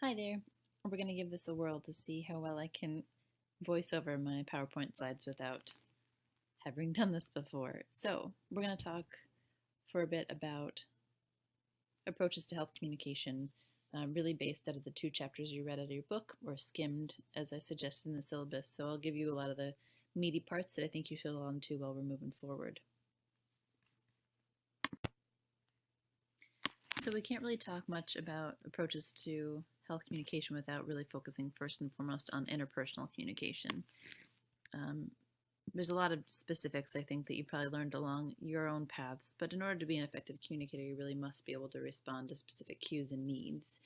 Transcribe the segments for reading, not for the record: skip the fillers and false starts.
Hi there. We're going to give this a whirl to see how well I can voice over my PowerPoint slides without having done this before. So, we're going to talk for a bit about approaches to health communication, really based out of the 2 chapters you read out of your book or skimmed, as I suggested in the syllabus. So, I'll give you a lot of the meaty parts that I think you should hold on to while we're moving forward. So we can't really talk much about approaches to health communication without really focusing first and foremost on interpersonal communication. There's a lot of specifics, I think, that you probably learned along your own paths, but in order to be an effective communicator, you really must be able to respond to specific cues and needs.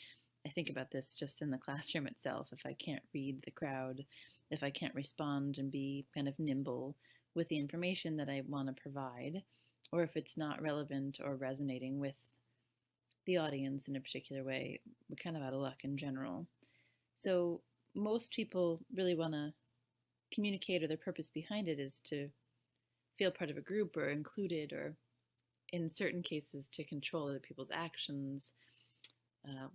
I think about this just in the classroom itself. If I can't read the crowd, if I can't respond and be kind of nimble with the information that I want to provide, or if it's not relevant or resonating with the audience in a particular way, we're kind of out of luck in general. So most people really want to communicate, or their purpose behind it is to feel part of a group or included, or in certain cases to control other people's actions.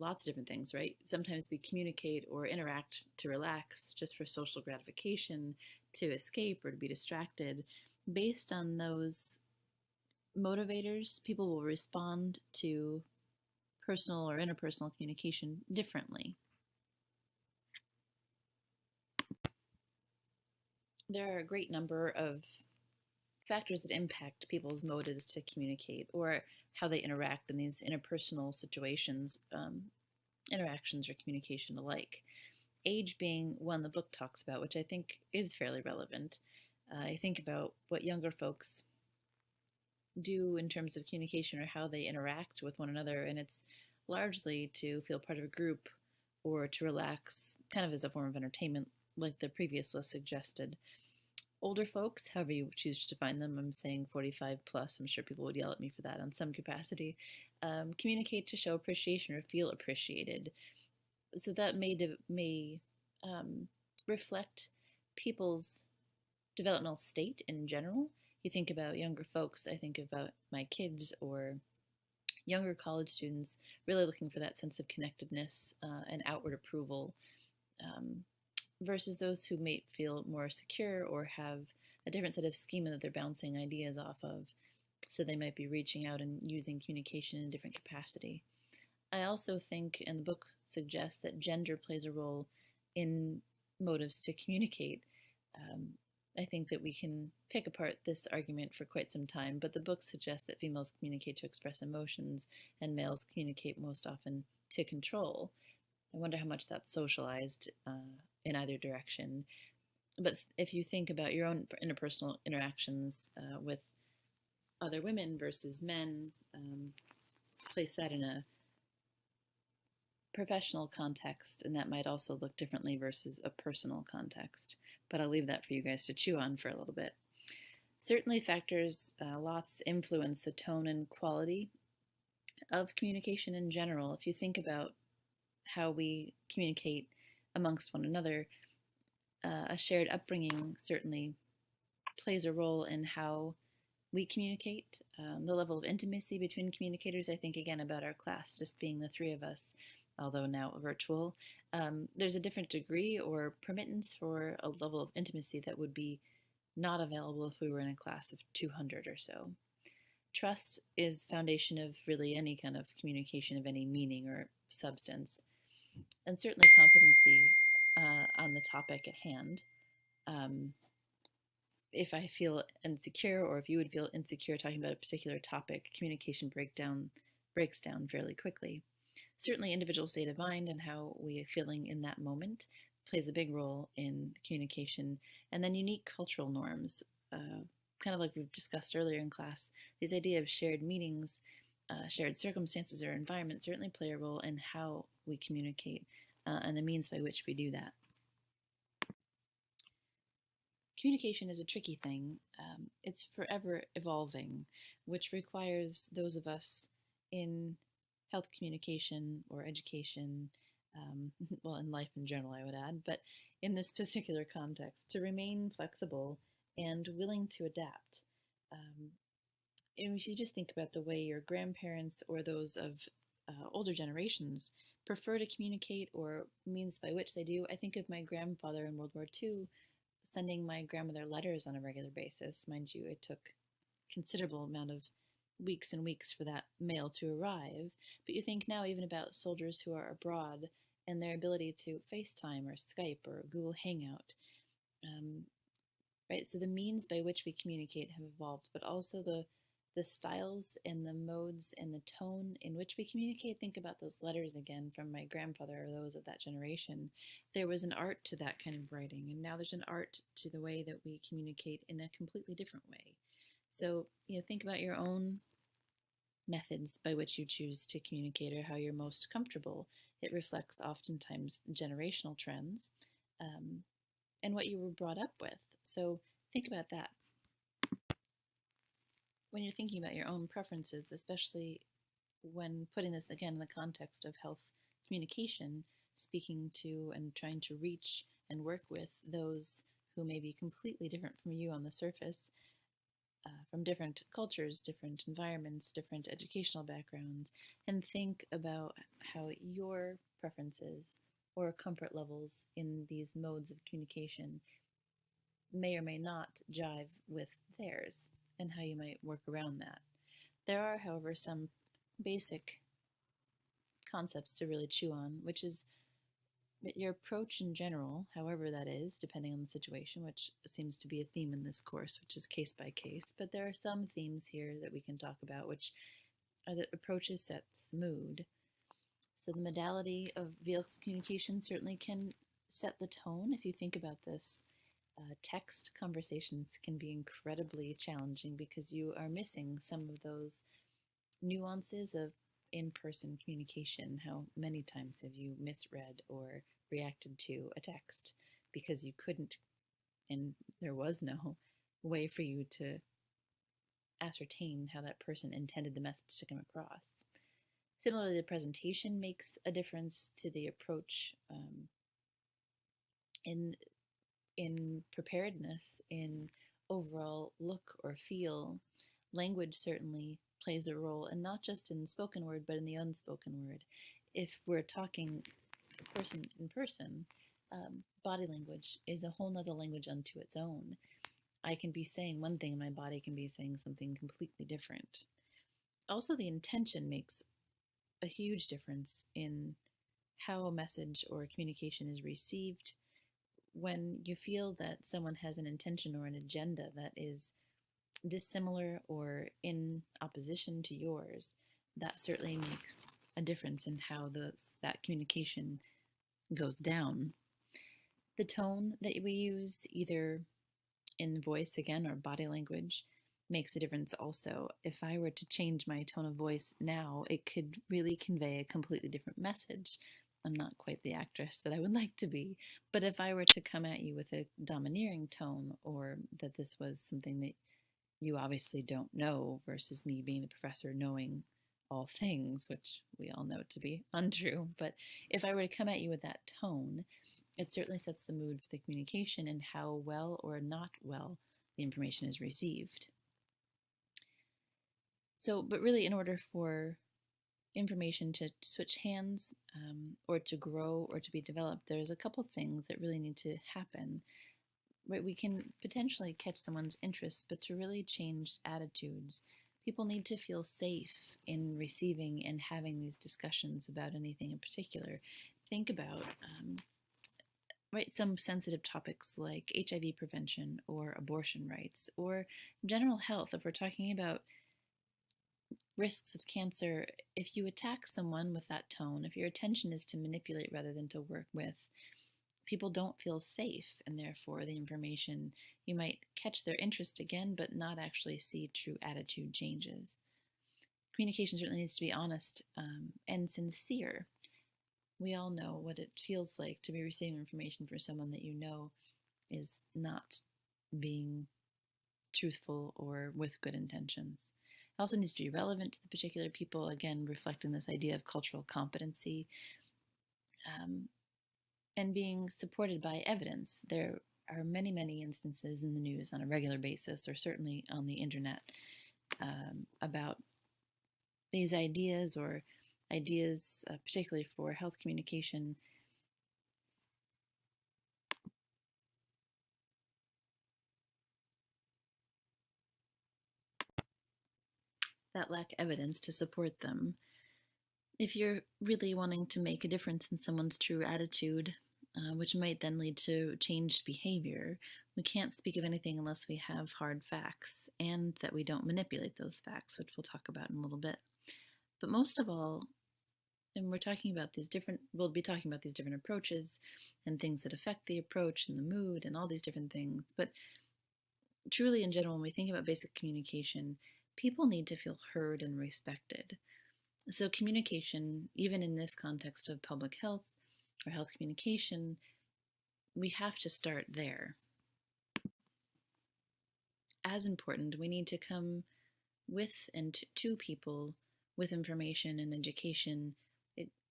Lots of different things, right? Sometimes we communicate or interact to relax, just for social gratification, to escape or to be distracted. Based on those motivators, people will respond to personal or interpersonal communication differently. There are a great number of factors that impact people's motives to communicate or how they interact in these interpersonal situations, interactions or communication alike. Age being one the book talks about, which I think is fairly relevant. I think about what younger folks do in terms of communication or how they interact with one another, and it's largely to feel part of a group or to relax, kind of as a form of entertainment, like the previous list suggested. Older folks, however you choose to define them, I'm saying 45 plus, I'm sure people would yell at me for that on some capacity, communicate to show appreciation or feel appreciated. So that may reflect people's developmental state in general. You think about younger folks, I think about my kids or younger college students really looking for that sense of connectedness and outward approval, versus those who may feel more secure or have a different set of schema that they're bouncing ideas off of. So they might be reaching out and using communication in a different capacity. I also think, and the book suggests, that gender plays a role in motives to communicate. I think that we can pick apart this argument for quite some time, but the book suggests that females communicate to express emotions and males communicate most often to control. I wonder how much that's socialized in either direction. But if you think about your own interpersonal interactions with other women versus men, place that in a professional context, and that might also look differently versus a personal context. But I'll leave that for you guys to chew on for a little bit. Certainly factors, lots influence the tone and quality of communication in general. If you think about how we communicate amongst one another, a shared upbringing certainly plays a role in how we communicate. The level of intimacy between communicators, I think again about our class just being the 3 of us, although now virtual, there's a different degree or permittance for a level of intimacy that would be not available if we were in a class of 200 or so. Trust is foundation of really any kind of communication of any meaning or substance, and certainly competency on the topic at hand. If I feel insecure, or if you would feel insecure talking about a particular topic, communication breaks down fairly quickly. Certainly individual state of mind and how we are feeling in that moment plays a big role in communication. And then unique cultural norms, kind of like we've discussed earlier in class, this idea of shared meanings, shared circumstances or environment certainly play a role in how we communicate and the means by which we do that. Communication is a tricky thing. It's forever evolving, which requires those of us in health communication or education, well, in life in general, I would add, but in this particular context, to remain flexible and willing to adapt. And if you just think about the way your grandparents or those of older generations prefer to communicate or means by which they do. I think of my grandfather in World War II sending my grandmother letters on a regular basis. Mind you, it took considerable amount of weeks and weeks for that mail to arrive. But you think now even about soldiers who are abroad and their ability to FaceTime or Skype or Google Hangout. Um, right? So the means by which we communicate have evolved, but also the styles and the modes and the tone in which we communicate. Think about those letters again from my grandfather or those of that generation. There was an art to that kind of writing, and now there's an art to the way that we communicate in a completely different way. So, think about your own methods by which you choose to communicate or how you're most comfortable. It reflects oftentimes generational trends and what you were brought up with. So think about that. When you're thinking about your own preferences, especially when putting this again in the context of health communication, speaking to and trying to reach and work with those who may be completely different from you on the surface, from different cultures, different environments, different educational backgrounds, and think about how your preferences or comfort levels in these modes of communication may or may not jive with theirs and how you might work around that. There are, however, some basic concepts to really chew on, which is your approach in general, however that is, depending on the situation, which seems to be a theme in this course, which is case by case. But there are some themes here that we can talk about, which are that approaches sets the mood. So the modality of vehicle communication certainly can set the tone. If you think about this, text conversations can be incredibly challenging because you are missing some of those nuances of in-person communication. How many times have you misread or reacted to a text because you couldn't, and there was no way for you to ascertain how that person intended the message to come across. Similarly, the presentation makes a difference to the approach in preparedness, in overall look or feel. Language certainly plays a role, and not just in spoken word, but in the unspoken word. If we're talking person in person, body language is a whole nother language unto its own. I can be saying one thing, and my body can be saying something completely different. Also, the intention makes a huge difference in how a message or communication is received. When you feel that someone has an intention or an agenda that is dissimilar or in opposition to yours, that certainly makes a difference in how that communication goes down. The tone that we use, either in voice again or body language, makes a difference also. If I were to change my tone of voice now, it could really convey a completely different message. I'm not quite the actress that I would like to be, but if I were to come at you with a domineering tone, or that this was something that you obviously don't know, versus me being the professor knowing all things, which we all know to be untrue, but if I were to come at you with that tone, it certainly sets the mood for the communication and how well or not well the information is received. So, but really, in order for information to switch hands or to grow or to be developed, there's a couple things that really need to happen. Right? We can potentially catch someone's interest, but to really change attitudes, people need to feel safe in receiving and having these discussions about anything in particular. Think about some sensitive topics like HIV prevention or abortion rights or general health. If we're talking about risks of cancer, if you attack someone with that tone, if your intention is to manipulate rather than to work with, people don't feel safe, and therefore the information, you might catch their interest again, but not actually see true attitude changes. Communication certainly needs to be honest and sincere. We all know what it feels like to be receiving information from someone that you know is not being truthful or with good intentions. It also needs to be relevant to the particular people, again, reflecting this idea of cultural competency and being supported by evidence. There are many, many instances in the news on a regular basis, or certainly on the internet, about these ideas or ideas, particularly for health communication, that lack evidence to support them. If you're really wanting to make a difference in someone's true attitude, which might then lead to changed behavior, we can't speak of anything unless we have hard facts and that we don't manipulate those facts, which we'll talk about in a little bit. But most of all, and we'll be talking about these different approaches and things that affect the approach and the mood and all these different things. But truly, in general, when we think about basic communication, people need to feel heard and respected. So, communication, even in this context of public health or health communication, we have to start there. As important, we need to come with and to people with information and education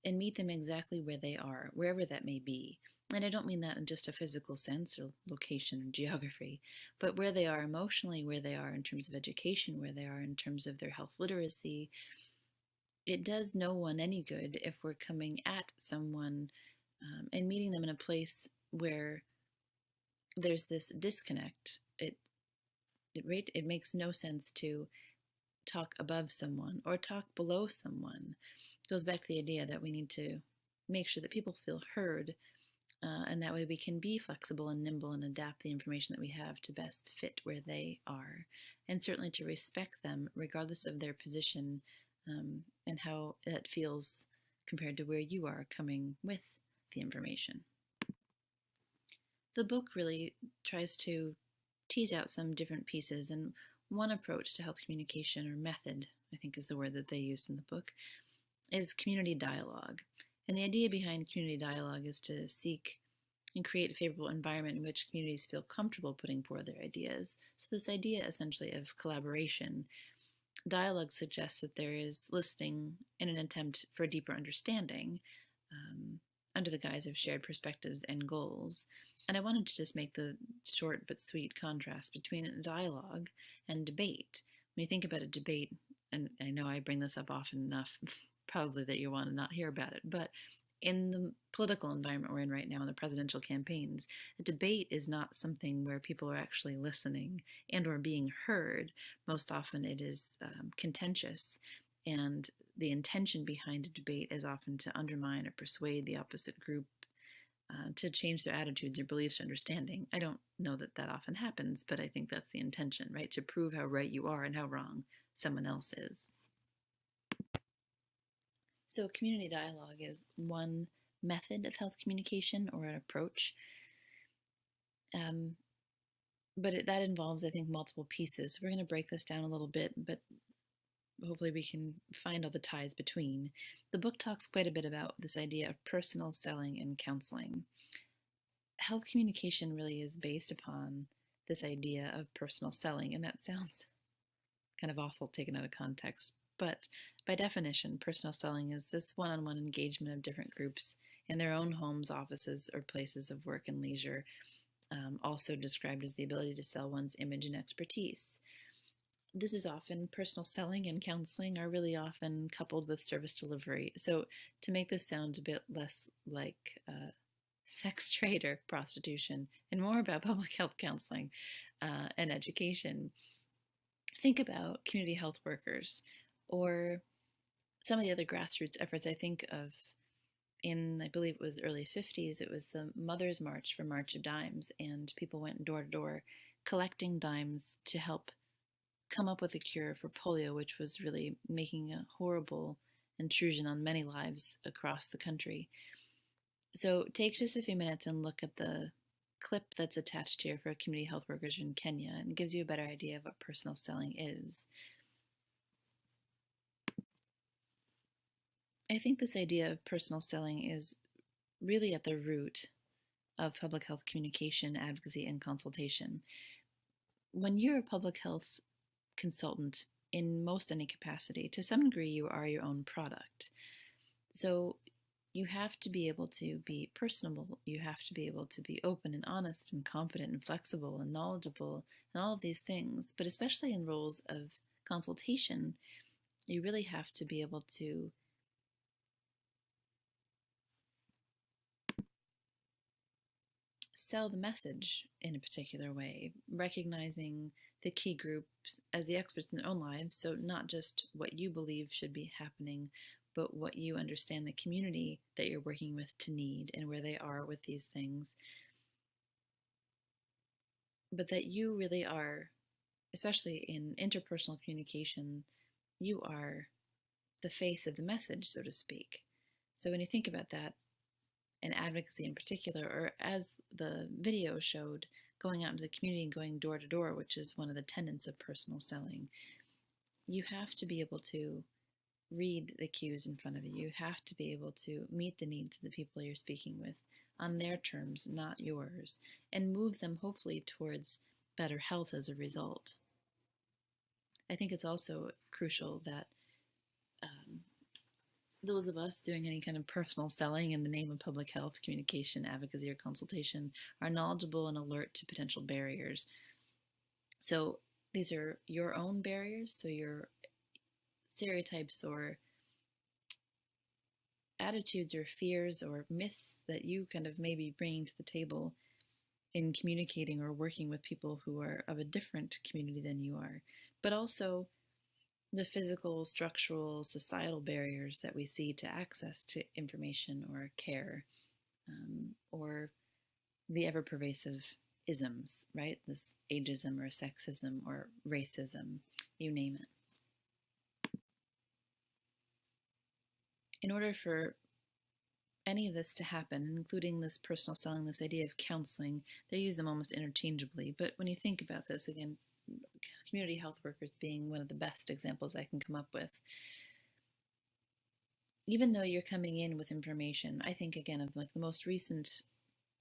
and meet them exactly where they are, wherever that may be. And I don't mean that in just a physical sense or location or geography, but where they are emotionally, where they are in terms of education, where they are in terms of their health literacy. It does no one any good if we're coming at someone and meeting them in a place where there's this disconnect. It makes no sense to talk above someone or talk below someone. It goes back to the idea that we need to make sure that people feel heard, and that way we can be flexible and nimble and adapt the information that we have to best fit where they are, and certainly to respect them regardless of their position, and how that feels compared to where you are coming with the information. The book really tries to tease out some different pieces, and one approach to health communication, or method, I think is the word that they used in the book, is community dialogue. And the idea behind community dialogue is to seek and create a favorable environment in which communities feel comfortable putting forward their ideas. So this idea essentially of collaboration. Dialogue suggests that there is listening in an attempt for a deeper understanding, under the guise of shared perspectives and goals. And I wanted to just make the short but sweet contrast between a dialogue and debate. When you think about a debate, and I know I bring this up often enough, probably that you want to not hear about it, but in the political environment we're in right now, in the presidential campaigns, a debate is not something where people are actually listening and or being heard. Most often it is contentious, and the intention behind a debate is often to undermine or persuade the opposite group to change their attitudes or beliefs or understanding. I don't know that that often happens, but I think that's the intention, right? To prove how right you are and how wrong someone else is. So community dialogue is one method of health communication or an approach. But that involves, I think, multiple pieces. So we're going to break this down a little bit, but hopefully we can find all the ties between. The book talks quite a bit about this idea of personal selling and counseling. Health communication really is based upon this idea of personal selling, and that sounds kind of awful taken out of context, but by definition, personal selling is this one-on-one engagement of different groups in their own homes, offices, or places of work and leisure, also described as the ability to sell one's image and expertise. This is often, personal selling and counseling are really often coupled with service delivery. So to make this sound a bit less like sex trade or prostitution and more about public health counseling and education, think about community health workers or some of the other grassroots efforts I think of. I believe it was the early 50s, it was the Mother's March for March of Dimes, and people went door to door collecting dimes to help come up with a cure for polio, which was really making a horrible intrusion on many lives across the country. So take just a few minutes and look at the clip that's attached here for community health workers in Kenya, and it gives you a better idea of what personal selling is. I think this idea of personal selling is really at the root of public health communication, advocacy, and consultation. When you're a public health consultant in most any capacity, to some degree you are your own product. So you have to be able to be personable, you have to be able to be open and honest and competent and flexible and knowledgeable and all of these things, but especially in roles of consultation, you really have to be able to sell the message in a particular way, recognizing the key groups as the experts in their own lives, so not just what you believe should be happening, but what you understand the community that you're working with to need and where they are with these things. But that you really are, especially in interpersonal communication, you are the face of the message, so to speak. So when you think about that, and advocacy in particular, or as the video showed, going out into the community and going door to door, which is one of the tenets of personal selling, you have to be able to read the cues in front of you. You have to be able to meet the needs of the people you're speaking with on their terms, not yours, and move them hopefully towards better health as a result. I think it's also crucial that those of us doing any kind of personal selling in the name of public health, communication, advocacy, or consultation are knowledgeable and alert to potential barriers. So these are your own barriers, so your stereotypes or attitudes or fears or myths that you kind of may be bringing to the table in communicating or working with people who are of a different community than you are, but also the physical, structural, societal barriers that we see to access to information or care, or the ever pervasive isms, right? This ageism or sexism or racism, you name it. In order for any of this to happen, including this personal selling, this idea of counseling, they use them almost interchangeably. But when you think about this, again, community health workers being one of the best examples I can come up with. Even though you're coming in with information, I think again of like the most recent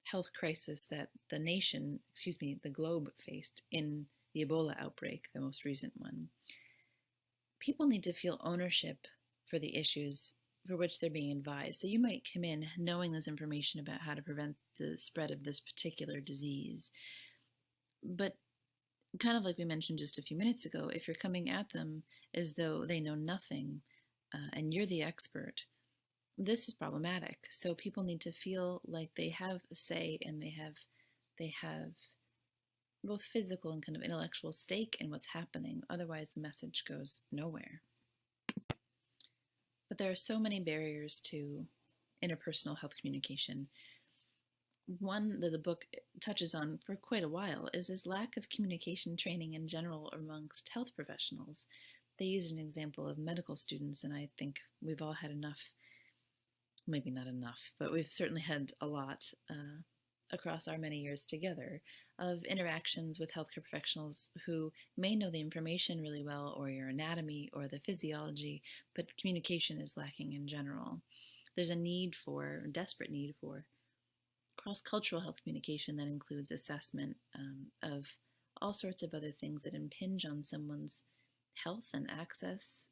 health crisis that the globe faced in the Ebola outbreak, the most recent one. People need to feel ownership for the issues for which they're being advised. So you might come in knowing this information about how to prevent the spread of this particular disease, but kind of like we mentioned just a few minutes ago, if you're coming at them as though they know nothing and you're the expert, this is problematic. So people need to feel like they have a say and they have both physical and kind of intellectual stake in what's happening. Otherwise, the message goes nowhere. But there are so many barriers to interpersonal health communication. One that the book touches on for quite a while is this lack of communication training in general amongst health professionals. They use an example of medical students, and I think we've all had enough, maybe not enough, but we've certainly had a lot across our many years together of interactions with healthcare professionals who may know the information really well, or your anatomy or the physiology, but communication is lacking in general. There's a desperate need for cross-cultural health communication that includes assessment of all sorts of other things that impinge on someone's health and access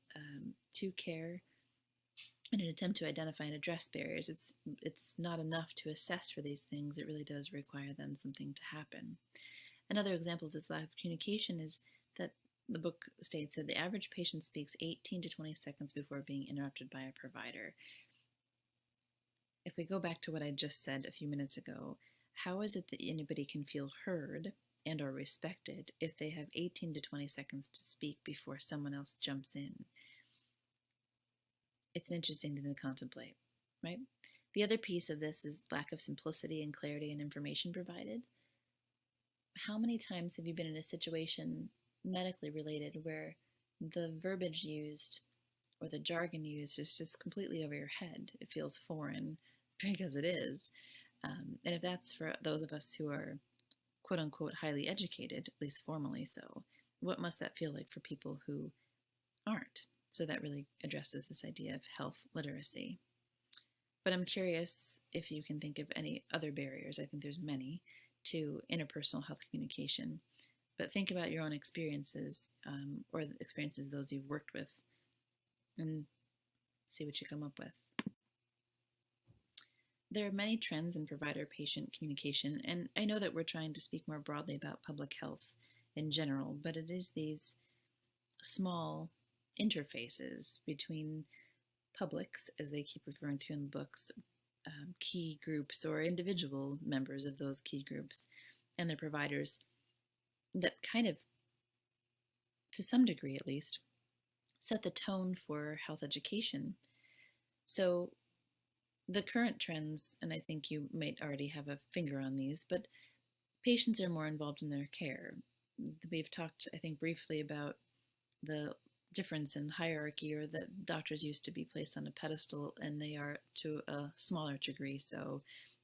to care in an attempt to identify and address barriers. It's not enough to assess for these things. It really does require then something to happen. Another example of this lack of communication is that the book states that the average patient speaks 18 to 20 seconds before being interrupted by a provider. If we go back to what I just said a few minutes ago, how is it that anybody can feel heard and or respected if they have 18 to 20 seconds to speak before someone else jumps in? It's an interesting thing to contemplate, right? The other piece of this is lack of simplicity and clarity in information provided. How many times have you been in a situation medically related where the verbiage used or the jargon used is just completely over your head? It feels foreign because it is. And if that's for those of us who are quote unquote highly educated, at least formally so, what must that feel like for people who aren't? So that really addresses this idea of health literacy. But I'm curious if you can think of any other barriers. I think there's many to interpersonal health communication. But think about your own experiences or the experiences of those you've worked with and see what you come up with. There are many trends in provider-patient communication, and I know that we're trying to speak more broadly about public health in general, but it is these small interfaces between publics, as they keep referring to in the books, key groups or individual members of those key groups and their providers that kind of, to some degree at least, set the tone for health education. So the current trends, and I think you might already have a finger on these, but patients are more involved in their care. We've talked, I think, briefly about the difference in hierarchy, or that doctors used to be placed on a pedestal and they are to a smaller degree. So,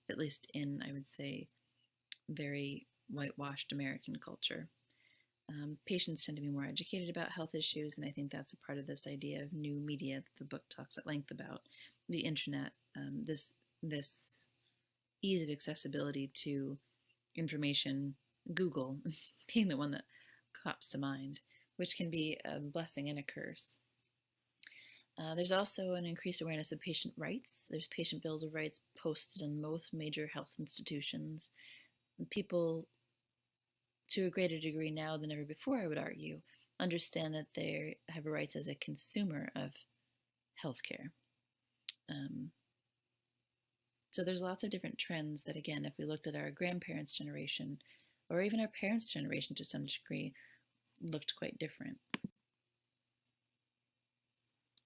at least in, I would say, very whitewashed American culture. Patients tend to be more educated about health issues, and I think that's a part of this idea of new media that the book talks at length about. The internet, this ease of accessibility to information, Google being the one that pops to mind, which can be a blessing and a curse. There's also an increased awareness of patient rights. There's patient bills of rights posted in most major health institutions. People, to a greater degree now than ever before, I would argue, understand that they have rights as a consumer of healthcare. So there's lots of different trends that, again, if we looked at our grandparents' generation, or even our parents' generation to some degree, looked quite different.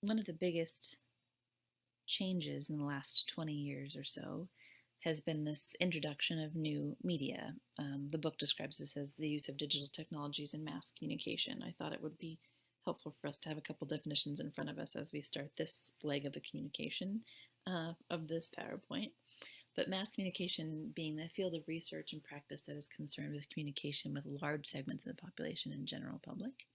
One of the biggest changes in the last 20 years or so has been this introduction of new media. The book describes this as the use of digital technologies in mass communication. I thought it would be helpful for us to have a couple definitions in front of us as we start this leg of the communication of this PowerPoint. But mass communication being the field of research and practice that is concerned with communication with large segments of the population and general public.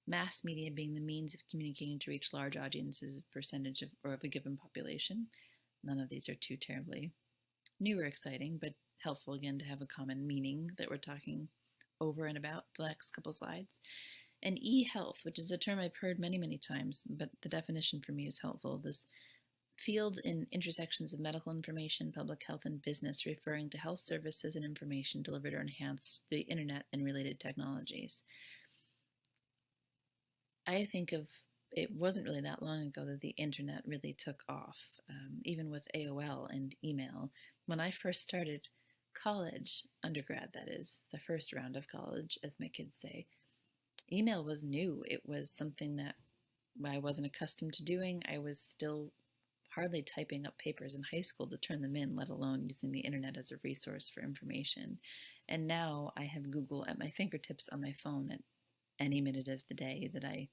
Mass media being the means of communicating to reach large audiences, percentage of, or of a given population. None of these are too terribly new or exciting, but helpful again to have a common meaning that we're talking over and about the next couple slides. And e-health, which is a term I've heard many, many times, but the definition for me is helpful. This field in intersections of medical information, public health, and business, referring to health services and information delivered or enhanced through the internet and related technologies. I think of, it wasn't really that long ago that the internet really took off, even with AOL and email. When I first started college, undergrad that is, the first round of college, as my kids say, email was new. It was something that I wasn't accustomed to doing. I was still hardly typing up papers in high school to turn them in, let alone using the internet as a resource for information. And now I have Google at my fingertips on my phone at any minute of the day that I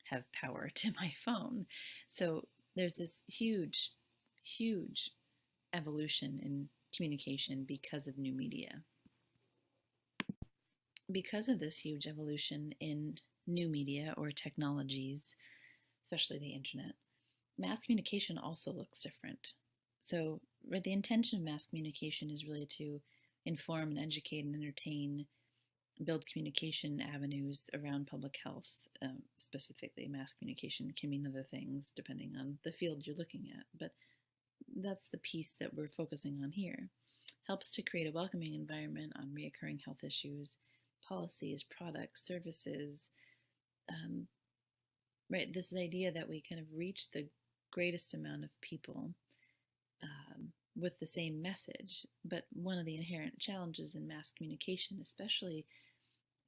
have power to my phone. So there's this huge, huge evolution in communication because of new media. Because of this huge evolution in new media or technologies, especially the internet, mass communication also looks different. So the intention of mass communication is really to inform and educate and entertain, build communication avenues around public health. Specifically, mass communication can mean other things depending on the field you're looking at, but that's the piece that we're focusing on here. Helps to create a welcoming environment on reoccurring health issues, policies, products, services. Right, this idea that we kind of reach the greatest amount of people with the same message. But one of the inherent challenges in mass communication, especially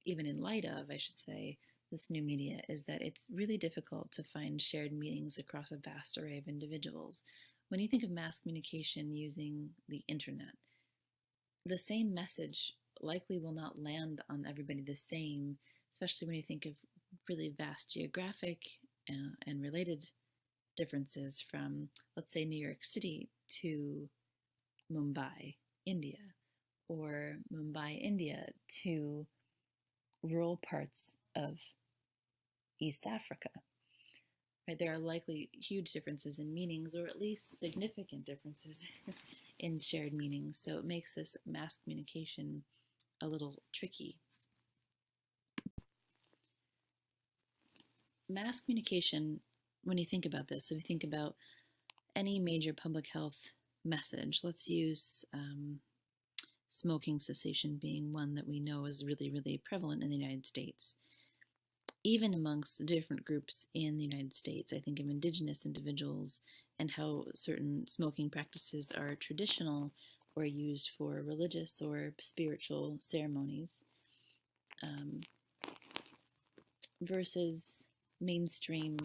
even in light of, I should say, this new media, is that it's really difficult to find shared meanings across a vast array of individuals. When you think of mass communication using the internet, the same message likely will not land on everybody the same, especially when you think of really vast geographic and related differences from, let's say, New York City to Mumbai, India, or Mumbai, India to rural parts of East Africa. Right, there are likely huge differences in meanings, or at least significant differences in shared meanings, so it makes this mass communication a little tricky. Mass communication, when you think about this, if you think about any major public health message, let's use smoking cessation being one that we know is really, really prevalent in the United States. Even amongst the different groups in the United States, I think of indigenous individuals and how certain smoking practices are traditional or used for religious or spiritual ceremonies, um, versus mainstream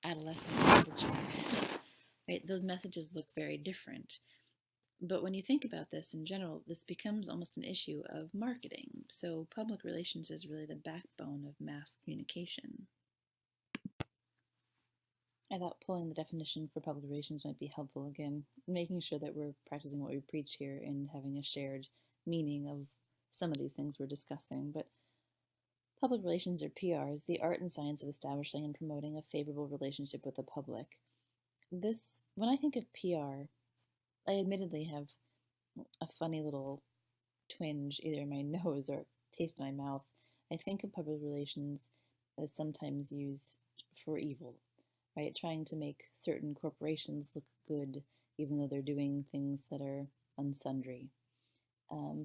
adolescent culture. Right? Those messages look very different. But when you think about this in general, this becomes almost an issue of marketing. So public relations is really the backbone of mass communication. I thought pulling the definition for public relations might be helpful again, making sure that we're practicing what we preach here and having a shared meaning of some of these things we're discussing. But public relations, or PR, is the art and science of establishing and promoting a favorable relationship with the public. When I think of PR, I admittedly have a funny little twinge either in my nose or taste in my mouth. I think of public relations as sometimes used for evil, right? Trying to make certain corporations look good even though they're doing things that are unsundry.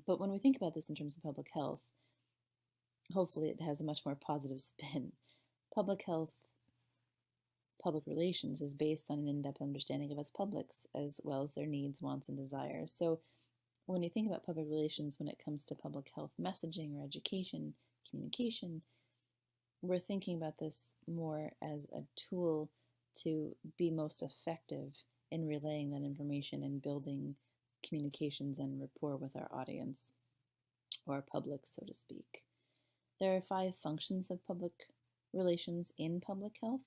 But when we think about this in terms of public health, hopefully it has a much more positive spin. Public health, public relations is based on an in-depth understanding of its publics as well as their needs, wants, and desires. So when you think about public relations when it comes to public health messaging or education, communication, we're thinking about this more as a tool to be most effective in relaying that information and building communications and rapport with our audience, or our public, so to speak. There are 5 functions of public relations in public health.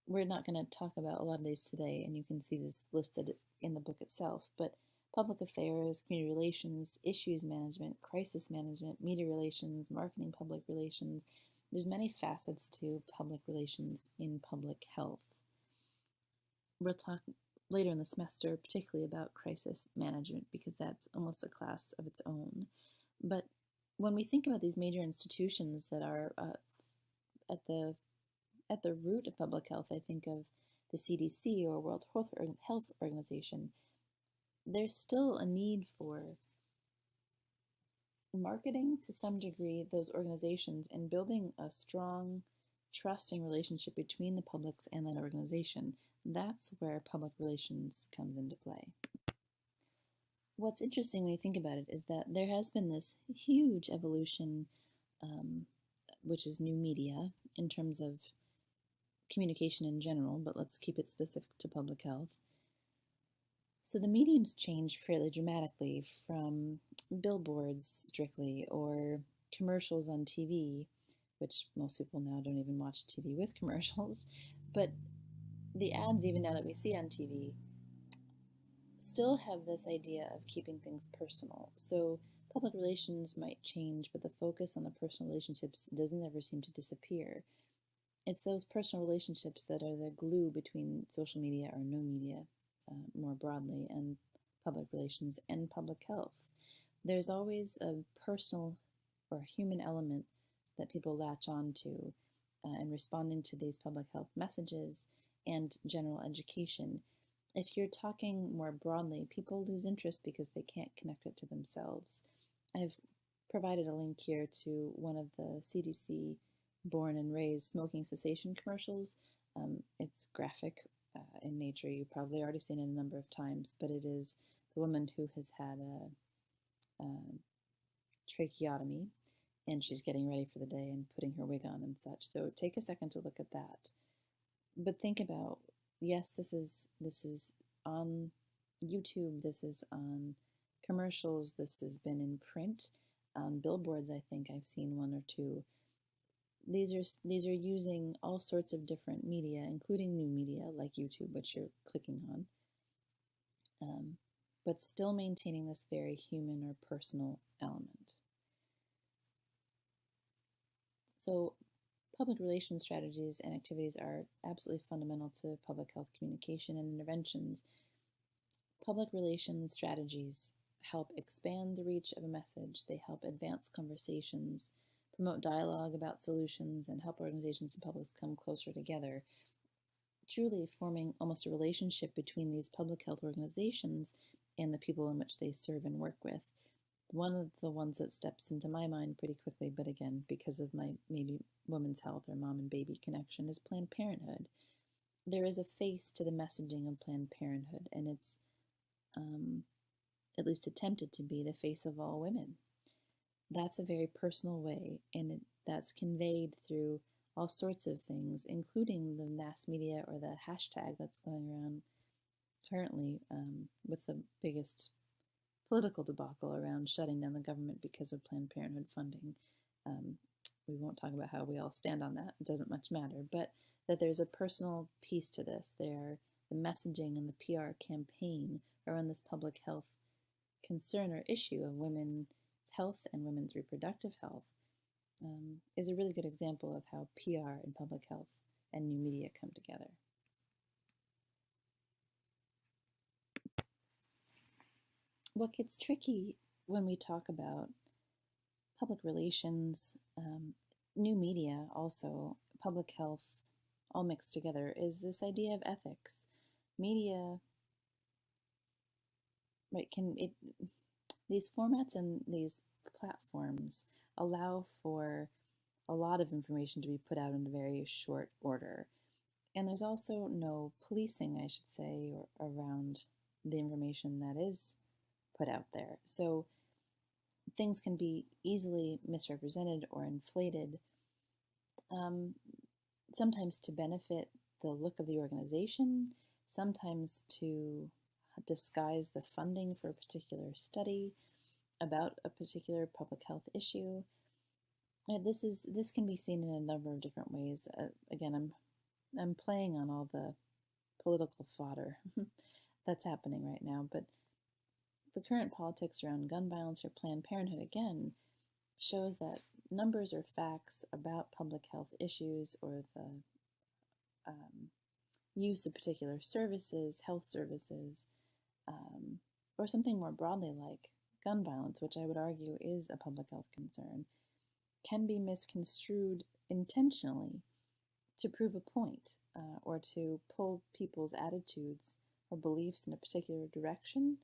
We're not going to talk about a lot of these today, and you can see this listed in the book itself, but public affairs, community relations, issues management, crisis management, media relations, marketing public relations. There's many facets to public relations in public health. We'll talk later in the semester particularly about crisis management because that's almost a class of its own. But when we think about these major institutions that are at the root of public health, I think of the CDC or World Health Organization. There's still a need for marketing to some degree those organizations and building a strong, trusting relationship between the publics and that organization. That's where public relations comes into play. What's interesting when you think about it is that there has been this huge evolution, which is new media, in terms of communication in general, but let's keep it specific to public health. So the mediums changed fairly dramatically from billboards strictly or commercials on TV, which most people now don't even watch TV with commercials, but the ads, even now that we see on TV, still have this idea of keeping things personal. So public relations might change, but the focus on the personal relationships doesn't ever seem to disappear. It's those personal relationships that are the glue between social media or no media, more broadly, and public relations and public health. There's always a personal or human element that people latch on to in responding to these public health messages and general education. If you're talking more broadly, people lose interest because they can't connect it to themselves. I've provided a link here to one of the CDC born and raised smoking cessation commercials. It's graphic in nature. You've probably already seen it a number of times, but it is the woman who has had a tracheotomy, and she's getting ready for the day and putting her wig on and such. So take a second to look at that. But think about, yes, this is on YouTube, this is on commercials, this has been in print, on billboards. I think I've seen 1 or 2. These are using all sorts of different media, including new media like YouTube, which you're clicking on, but still maintaining this very human or personal element. So public relations strategies and activities are absolutely fundamental to public health communication and interventions. Public relations strategies help expand the reach of a message. They help advance conversations, promote dialogue about solutions, and help organizations and publics come closer together, truly forming almost a relationship between these public health organizations and the people in which they serve and work with. One of the ones that steps into my mind pretty quickly, but again, because of my maybe women's health or mom and baby connection, is Planned Parenthood. there is a face to the messaging of Planned Parenthood, and it's at least attempted to be the face of all women. That's a very personal way, and that's conveyed through all sorts of things, including the mass media or the hashtag that's going around currently with the biggest political debacle around shutting down the government because of Planned Parenthood funding. We won't talk about how we all stand on that. It doesn't much matter, but that there's a personal piece to this. The messaging and the PR campaign around this public health concern or issue of women's health and women's reproductive health is a really good example of how PR and public health and new media come together. What gets tricky when we talk about public relations, new media, also public health, all mixed together, is this idea of ethics. Media, right? These formats and these platforms allow for a lot of information to be put out in a very short order. And there's also no policing, I should say, around the information that is put out there. So things can be easily misrepresented or inflated, sometimes to benefit the look of the organization, sometimes to disguise the funding for a particular study about a particular public health issue. This can be seen in a number of different ways. Again, I'm playing on all the political fodder that's happening right now, but the current politics around gun violence or Planned Parenthood, again, shows that numbers or facts about public health issues or the use of particular services, health services, or something more broadly like gun violence, which I would argue is a public health concern, can be misconstrued intentionally to prove a point or to pull people's attitudes or beliefs in a particular direction.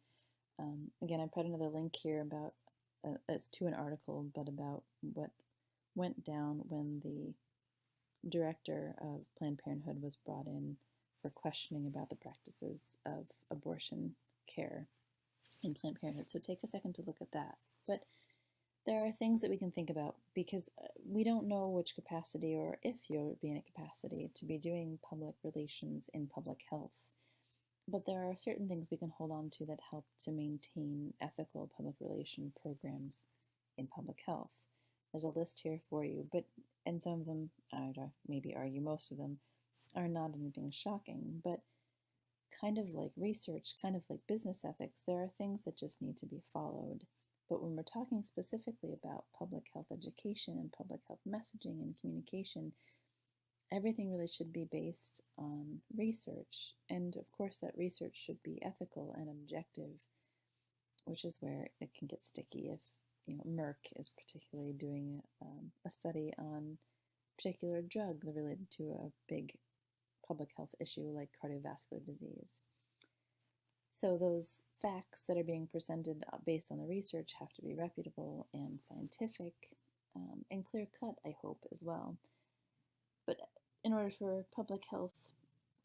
Again, I put another link here about, it's to an article, but about what went down when the director of Planned Parenthood was brought in for questioning about the practices of abortion care in Planned Parenthood. So take a second to look at that. But there are things that we can think about because we don't know which capacity or if you'll be in a capacity to be doing public relations in public health. But there are certain things we can hold on to that help to maintain ethical public relation programs in public health. There's a list here for you, and some of them, I'd maybe argue most of them, are not anything shocking, but kind of like research, kind of like business ethics, there are things that just need to be followed. But when we're talking specifically about public health education and public health messaging and communication, everything really should be based on research. And of course, that research should be ethical and objective, which is where it can get sticky if Merck is particularly doing a study on a particular drug related to a big public health issue like cardiovascular disease. So those facts that are being presented based on the research have to be reputable and scientific and clear-cut, I hope, as well. But in order for public health,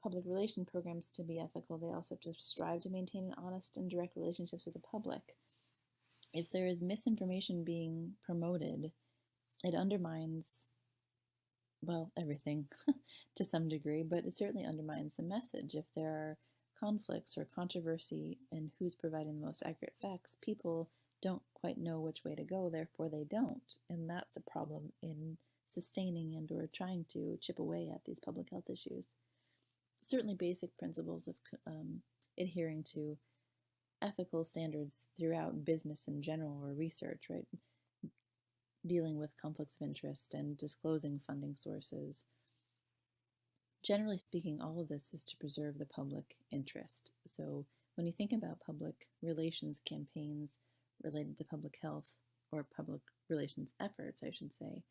public relation programs to be ethical, they also have to strive to maintain an honest and direct relationships with the public. If there is misinformation being promoted, it undermines, well, everything to some degree, but it certainly undermines the message. If there are conflicts or controversy in who's providing the most accurate facts, people don't quite know which way to go, therefore they don't. And that's a problem in sustaining and or trying to chip away at these public health issues. Certainly basic principles of adhering to ethical standards throughout business in general or research, right? Dealing with conflicts of interest and disclosing funding sources. Generally speaking, all of this is to preserve the public interest. So when you think about public relations campaigns related to public health, or public relations efforts, I should say,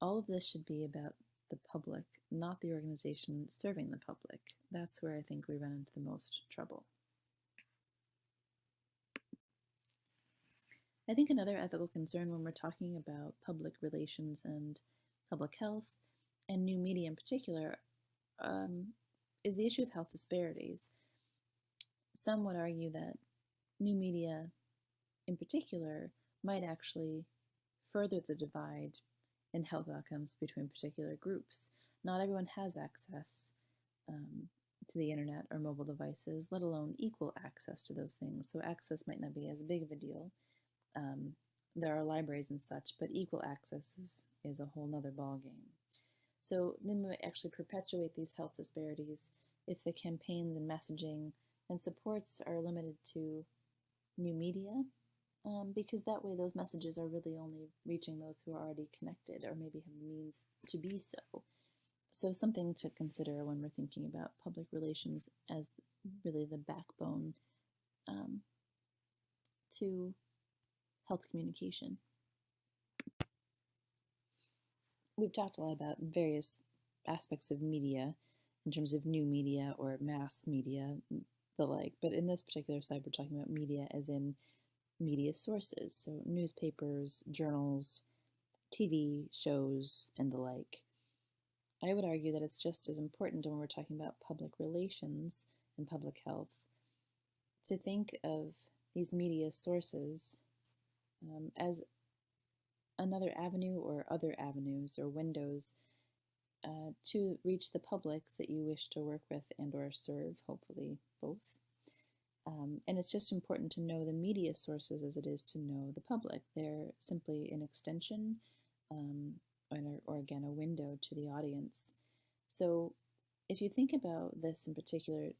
all of this should be about the public, not the organization serving the public. That's where I think we run into the most trouble. I think another ethical concern when we're talking about public relations and public health, and new media in particular, is the issue of health disparities. Some would argue that new media in particular might actually further the divide in health outcomes between particular groups. Not everyone has access to the internet or mobile devices, let alone equal access to those things. So access might not be as big of a deal. There are libraries and such, but equal access is a whole nother ballgame. So they might actually perpetuate these health disparities if the campaigns and messaging and supports are limited to new media, because that way those messages are really only reaching those who are already connected or maybe have the means to be so. So something to consider when we're thinking about public relations as really the backbone to health communication. We've talked a lot about various aspects of media in terms of new media or mass media, the like, but in this particular slide we're talking about media as in media sources, so newspapers, journals, TV shows, and the like. I would argue that it's just as important when we're talking about public relations and public health to think of these media sources as another avenue or other avenues or windows to reach the public that you wish to work with and or serve, hopefully both. And it's just important to know the media sources as it is to know the public. They're simply an extension or again, a window to the audience. So if you think about this in particular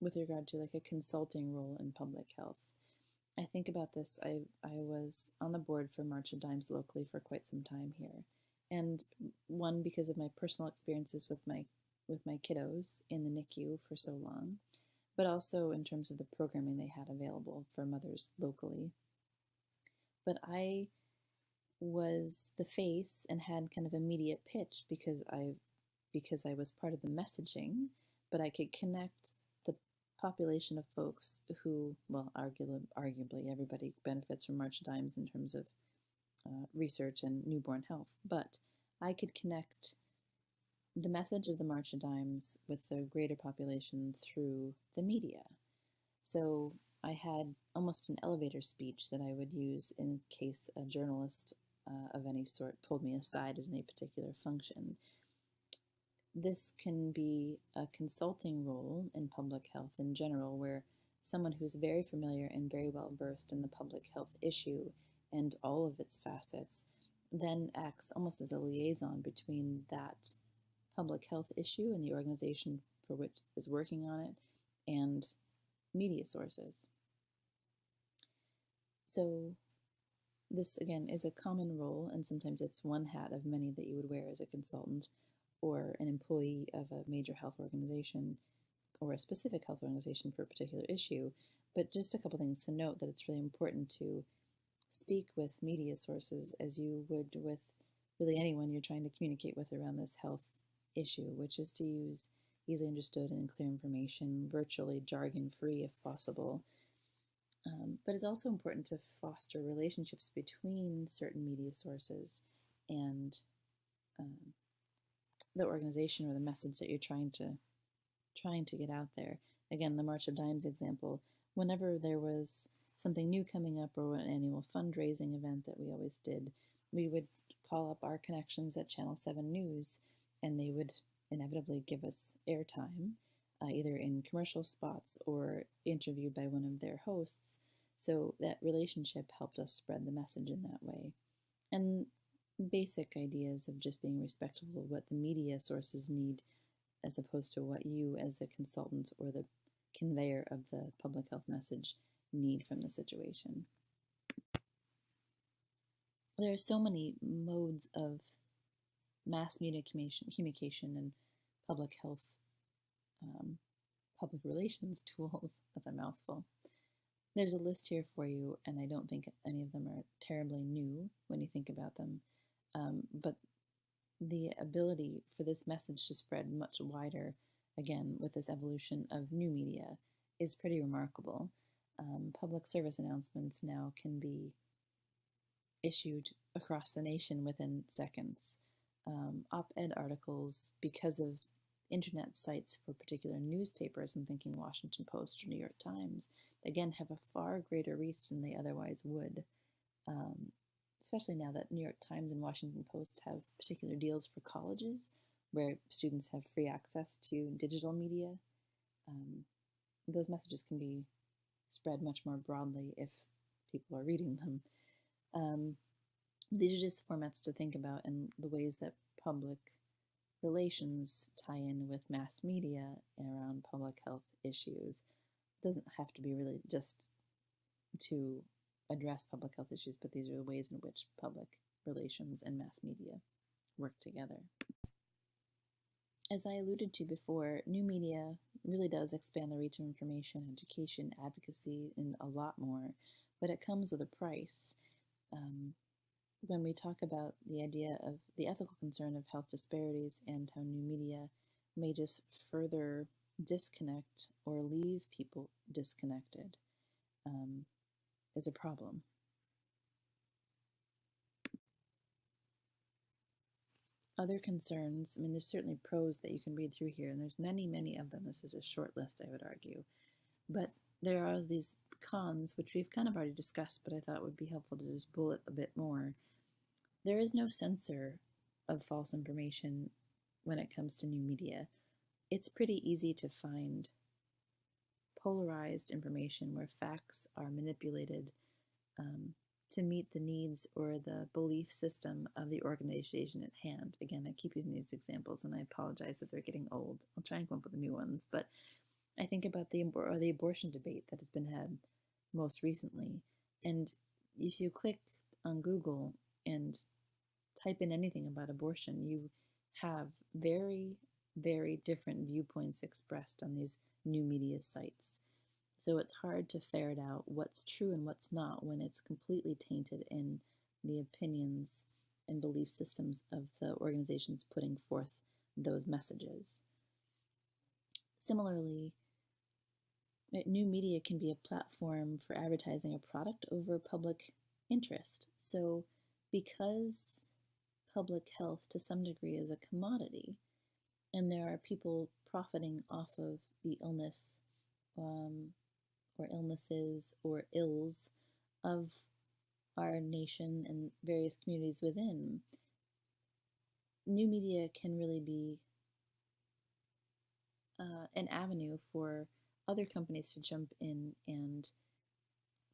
with regard to like a consulting role in public health, I think about this. I was on the board for March of Dimes locally for quite some time here. And one, because of my personal experiences with my kiddos in the NICU for so long, but also in terms of the programming they had available for mothers locally. But I was the face and had kind of immediate pitch because I was part of the messaging, but I could connect the population of folks who, well, arguably everybody benefits from March of Dimes in terms of research and newborn health, but I could connect the message of the March of Dimes with the greater population through the media. So I had almost an elevator speech that I would use in case a journalist of any sort pulled me aside at any particular function. This can be a consulting role in public health in general, where someone who's very familiar and very well versed in the public health issue and all of its facets then acts almost as a liaison between that public health issue and the organization for which is working on it and media sources. So this, again, is a common role, and sometimes it's one hat of many that you would wear as a consultant or an employee of a major health organization or a specific health organization for a particular issue. But just a couple things to note: that it's really important to speak with media sources as you would with really anyone you're trying to communicate with around this health issue, which is to use easily understood and clear information, virtually jargon-free if possible. But it's also important to foster relationships between certain media sources and the organization or the message that you're trying to get out there. Again, the March of Dimes example, whenever there was something new coming up or an annual fundraising event that we always did, we would call up our connections at Channel 7 News, and they would inevitably give us airtime, either in commercial spots or interviewed by one of their hosts. So that relationship helped us spread the message in that way. And basic ideas of just being respectful of what the media sources need as opposed to what you as the consultant or the conveyor of the public health message need from the situation. There are so many modes of mass media communication and public health, public relations tools. That's a mouthful. There's a list here for you, and I don't think any of them are terribly new when you think about them. But the ability for this message to spread much wider, again, with this evolution of new media, is pretty remarkable. Public service announcements now can be issued across the nation within seconds. Op-ed articles, because of internet sites for particular newspapers, I'm thinking Washington Post or New York Times, again, have a far greater reach than they otherwise would, especially now that New York Times and Washington Post have particular deals for colleges where students have free access to digital media. Those messages can be spread much more broadly if people are reading them. These are just formats to think about and the ways that public relations tie in with mass media and around public health issues. It doesn't have to be really just to address public health issues, but these are the ways in which public relations and mass media work together. As I alluded to before, new media really does expand the reach of information, education, advocacy, and a lot more, but it comes with a price. When we talk about the idea of the ethical concern of health disparities and how new media may just further disconnect or leave people disconnected, is a problem. Other concerns, I mean, there's certainly pros that you can read through here, and there's many, many of them. This is a short list, I would argue. But there are these cons, which we've kind of already discussed, but I thought would be helpful to just bullet a bit more. There is no censor of false information when it comes to new media. It's pretty easy to find polarized information where facts are manipulated to meet the needs or the belief system of the organization at hand. Again, I keep using these examples, and I apologize if they're getting old. I'll try and come up with new ones, but I think about the abortion debate that has been had most recently, and if you click on Google and type in anything about abortion, you have very, very different viewpoints expressed on these new media sites. So it's hard to ferret out what's true and what's not when it's completely tainted in the opinions and belief systems of the organizations putting forth those messages. Similarly, new media can be a platform for advertising a product over public interest. So because public health to some degree is a commodity, and there are people profiting off of the illness or illnesses or ills of our nation and various communities within, new media can really be an avenue for other companies to jump in and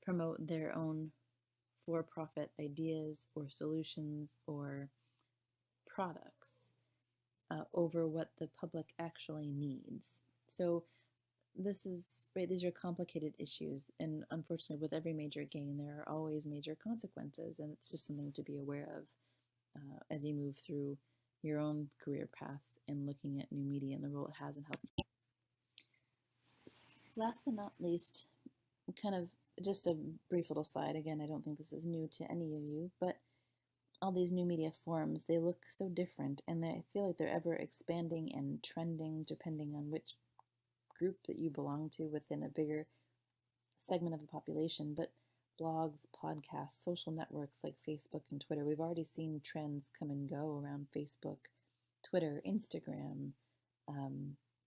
promote their own for-profit ideas or solutions or products over what the public actually needs. So this is, right, these are complicated issues, and unfortunately with every major gain there are always major consequences, and it's just something to be aware of as you move through your own career path and looking at new media and the role it has in health. Last but not least, kind of just a brief little slide. Again, I don't think this is new to any of you, but all these new media forms, they look so different, and I feel like they're ever expanding and trending depending on which group that you belong to within a bigger segment of the population. But blogs, podcasts, social networks like Facebook and Twitter, we've already seen trends come and go around Facebook, Twitter, Instagram,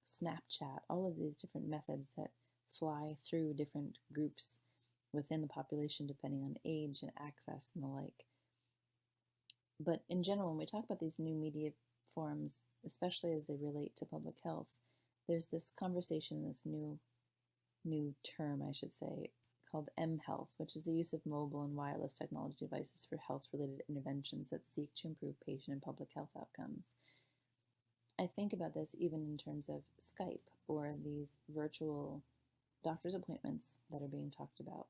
Snapchat, all of these different methods that fly through different groups within the population depending on age and access and the like. But in general, when we talk about these new media forms, especially as they relate to public health, there's this conversation, this new term, I should say, called mHealth, which is the use of mobile and wireless technology devices for health-related interventions that seek to improve patient and public health outcomes. I think about this even in terms of Skype or these virtual doctor's appointments that are being talked about.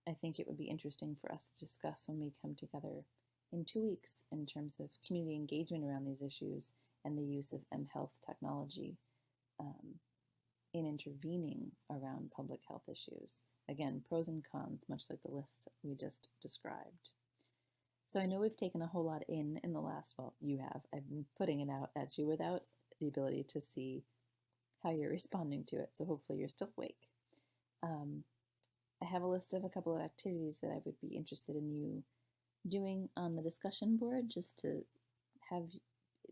I think it would be interesting for us to discuss when we come together in 2 weeks in terms of community engagement around these issues and the use of mHealth technology in intervening around public health issues. Again, pros and cons, much like the list we just described. So I know we've taken a whole lot in the last, well, you have. I've been putting it out at you without the ability to see how you're responding to it, so hopefully you're still awake. I have a list of a couple of activities that I would be interested in you doing on the discussion board, just to have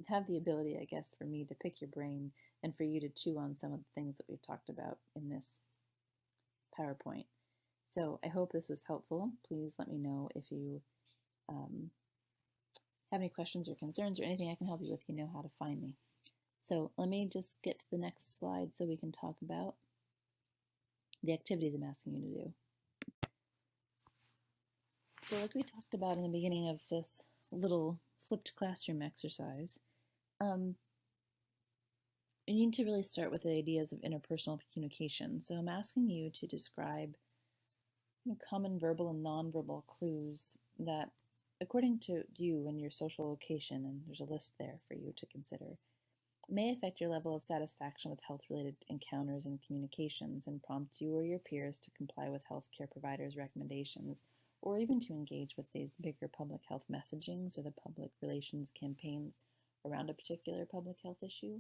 have the ability, I guess, for me to pick your brain and for you to chew on some of the things that we've talked about in this PowerPoint. So I hope this was helpful. Please let me know if you have any questions or concerns or anything I can help you with. You know how to find me. So let me just get to the next slide so we can talk about the activities I'm asking you to do. So like we talked about in the beginning of this little flipped classroom exercise, you need to really start with the ideas of interpersonal communication. So I'm asking you to describe common verbal and nonverbal clues that, according to you and your social location, and there's a list there for you to consider, may affect your level of satisfaction with health-related encounters and communications and prompt you or your peers to comply with healthcare providers' recommendations, or even to engage with these bigger public health messagings or the public relations campaigns around a particular public health issue.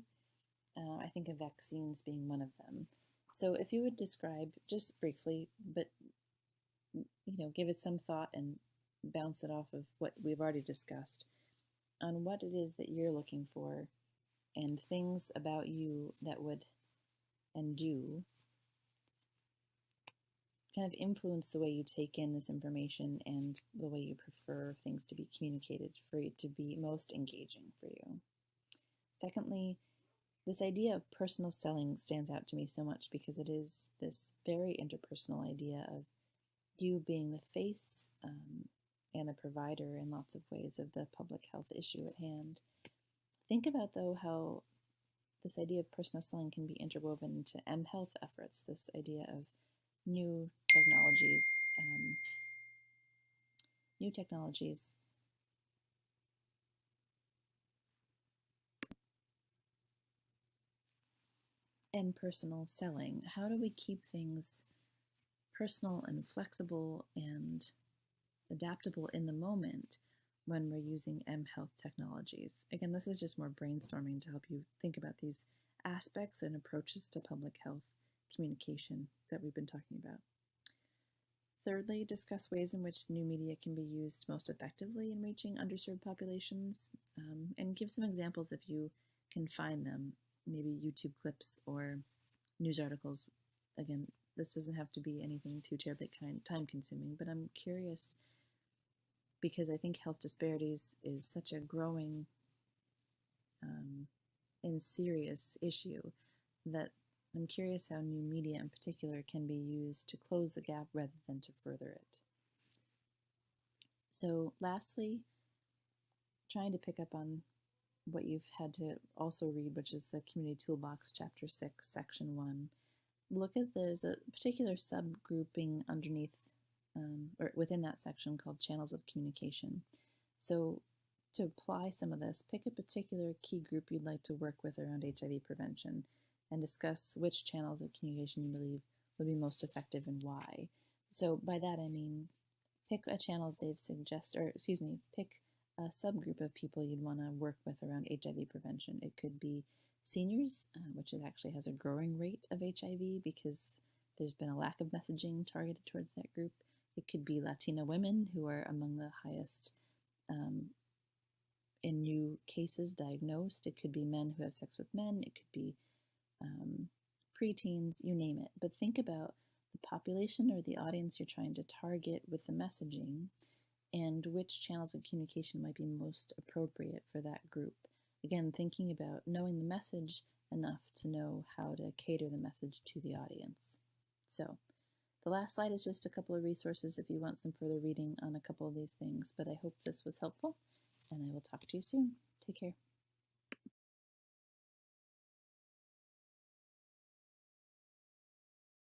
I think of vaccines being one of them. So if you would describe, just briefly, but give it some thought and bounce it off of what we've already discussed, on what it is that you're looking for and things about you that would and do kind of influence the way you take in this information and the way you prefer things to be communicated for it to be most engaging for you. Secondly, this idea of personal selling stands out to me so much because it is this very interpersonal idea of you being the face and the provider in lots of ways of the public health issue at hand. Think about, though, how this idea of personal selling can be interwoven into mHealth efforts, this idea of new technologies and personal selling. How do we keep things personal and flexible and adaptable in the moment when we're using mHealth technologies? Again, this is just more brainstorming to help you think about these aspects and approaches to public health communication that we've been talking about. Thirdly, discuss ways in which new media can be used most effectively in reaching underserved populations, and give some examples if you can find them, maybe YouTube clips or news articles. Again, this doesn't have to be anything too terribly time-consuming, but I'm curious because I think health disparities is such a growing and serious issue that I'm curious how new media in particular can be used to close the gap rather than to further it. So lastly, trying to pick up on what you've had to also read, which is the Community Toolbox, Chapter 6, Section 1. Look at there's a particular subgrouping underneath or within that section called Channels of Communication. So to apply some of this, pick a particular key group you'd like to work with around HIV prevention and discuss which channels of communication you believe would be most effective and why. So by that I mean pick a channel they've suggested, or excuse me, pick a subgroup of people you'd want to work with around HIV prevention. It could be seniors, which it actually has a growing rate of HIV because there's been a lack of messaging targeted towards that group. It could be Latina women, who are among the highest in new cases diagnosed. It could be men who have sex with men. It could be preteens, you name it. But think about the population or the audience you're trying to target with the messaging and which channels of communication might be most appropriate for that group. Again, thinking about knowing the message enough to know how to cater the message to the audience. So the last slide is just a couple of resources if you want some further reading on a couple of these things, but I hope this was helpful, and I will talk to you soon. Take care.